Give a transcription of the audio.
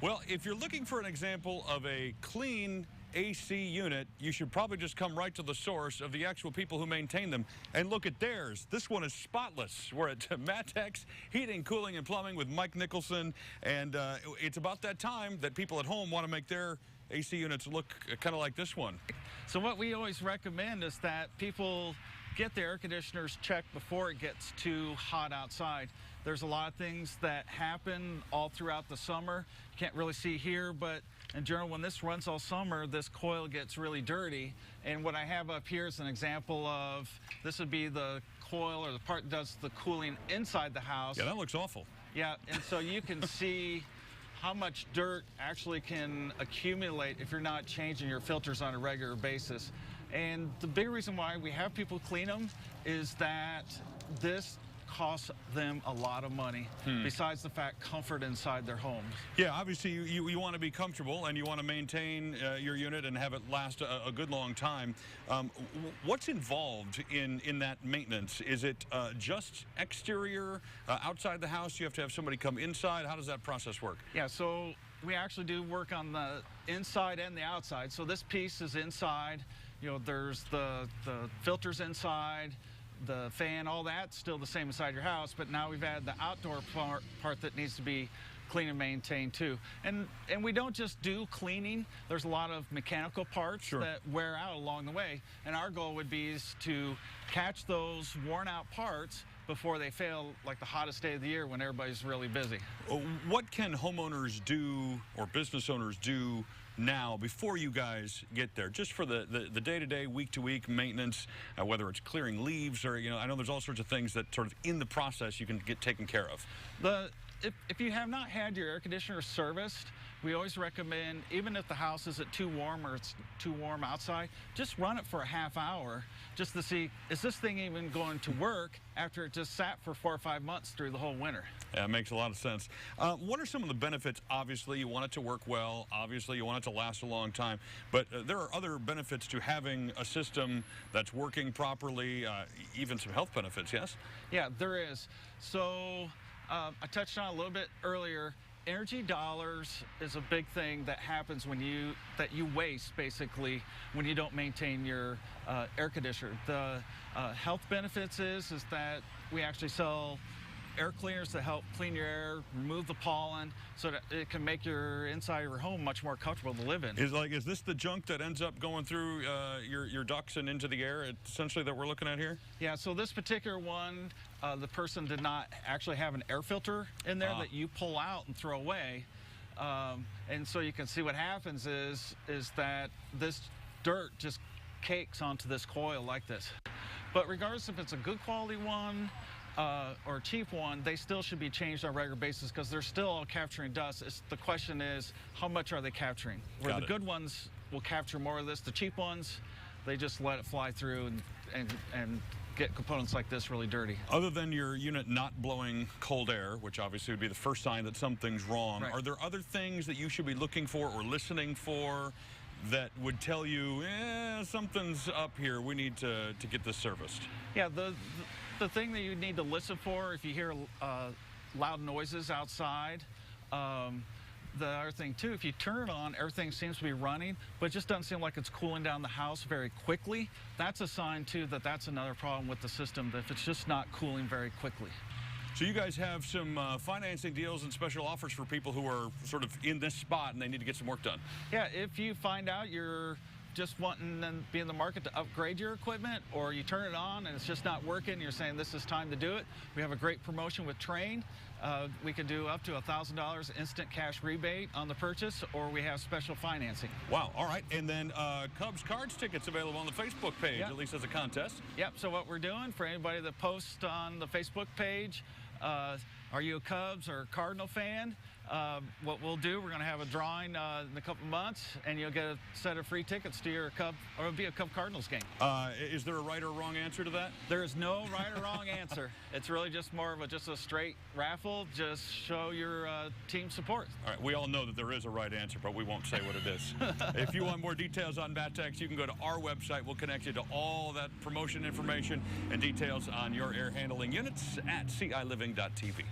Well, if you're looking for an example of a clean AC unit, you should probably just come right to the source of the actual people who maintain them and look at theirs. This one is spotless. We're at Mattex Heating, Cooling, and Plumbing with Mike Nicholson, and it's about that time that people at home want to make their AC units look kind of like this one. So what we always recommend is that people get their air conditioners checked before it gets too hot outside. There's a lot of things that happen all throughout the summer. You can't really see here, but in general, when this runs all summer, this coil gets really dirty. And what I have up here is an example of, this would be the coil or the part that does the cooling inside the house. Yeah, that looks awful. Yeah, and so you can see how much dirt actually can accumulate if you're not changing your filters on a regular basis. And the big reason why we have people clean them is that this costs them a lot of money, besides the fact comfort inside their homes. Yeah, obviously you want to be comfortable and you want to maintain your unit and have it last a good long time. What's involved in that maintenance? Is it just exterior, outside the house? You have to have somebody come inside? How does that process work? Yeah, so we actually do work on the inside and the outside. So this piece is inside. You know, there's the filters inside, the fan, all that's still the same inside your house, but now we've added the outdoor part that needs to be clean and maintained too. And we don't just do cleaning. There's a lot of mechanical parts that wear out along the way, and our goal would be is to catch those worn out parts before they fail, like the hottest day of the year when everybody's really busy. What can homeowners do or business owners do now before you guys get there, just for the day-to-day, week-to-week maintenance, whether it's clearing leaves or, you know, I know there's all sorts of things that sort of in the process you can get taken care of. If you have not had your air conditioner serviced, we always recommend, even if the house isn't too warm or it's too warm outside, just run it for a half hour just to see, is this thing even going to work after it just sat for 4 or 5 months through the whole winter? Yeah, it makes a lot of sense. What are some of the benefits? Obviously, you want it to work well. Obviously, you want it to last a long time. But there are other benefits to having a system that's working properly, even some health benefits, yes? Yeah, there is. So I touched on it a little bit earlier. Energy dollars is a big thing that happens when you waste, basically, when you don't maintain your air conditioner. The health benefits is that we actually sell air cleaners that help clean your air, remove the pollen, so that it can make your inside of your home much more comfortable to live in. Is this the junk that ends up going through your ducts and into the air, essentially, that we're looking at here? Yeah, so this particular one, the person did not actually have an air filter in there that you pull out and throw away. And so you can see what happens is that this dirt just cakes onto this coil like this. But regardless if it's a good quality one, or a cheap one, they still should be changed on a regular basis because they're still capturing dust. The question is, how much are they capturing? Where the good ones will capture more of this, the cheap ones, they just let it fly through and get components like this really dirty. Other than your unit not blowing cold air, which obviously would be the first sign that something's wrong, are there other things that you should be looking for or listening for that would tell you, something's up here, we need to get this serviced? Yeah, the thing that you need to listen for, if you hear loud noises outside, the other thing too, if you turn it on, everything seems to be running, but it just doesn't seem like it's cooling down the house very quickly. That's a sign too that that's another problem with the system, that if it's just not cooling very quickly. So you guys have some financing deals and special offers for people who are sort of in this spot and they need to get some work done. Yeah, if you find out you're just wanting to be in the market to upgrade your equipment, or you turn it on and it's just not working, you're saying this is time to do it, we have a great promotion with Train. We can do up to $1,000 instant cash rebate on the purchase, or we have special financing. Wow, all right. And then Cubs Cards tickets available on the Facebook page, at least as a contest. Yep, so what we're doing for anybody that posts on the Facebook page, are you a Cubs or Cardinal fan? What we'll do, we're going to have a drawing in a couple months, and you'll get a set of free tickets to your Cub, or it'll be a Cub Cardinals game. Is there a right or wrong answer to that? There is no right or wrong answer. It's really just more of just a straight raffle. Just show your team support. All right, we all know that there is a right answer, but we won't say what it is. If you want more details on Mattex, you can go to our website. We'll connect you to all that promotion information and details on your air handling units at ciliving.tv.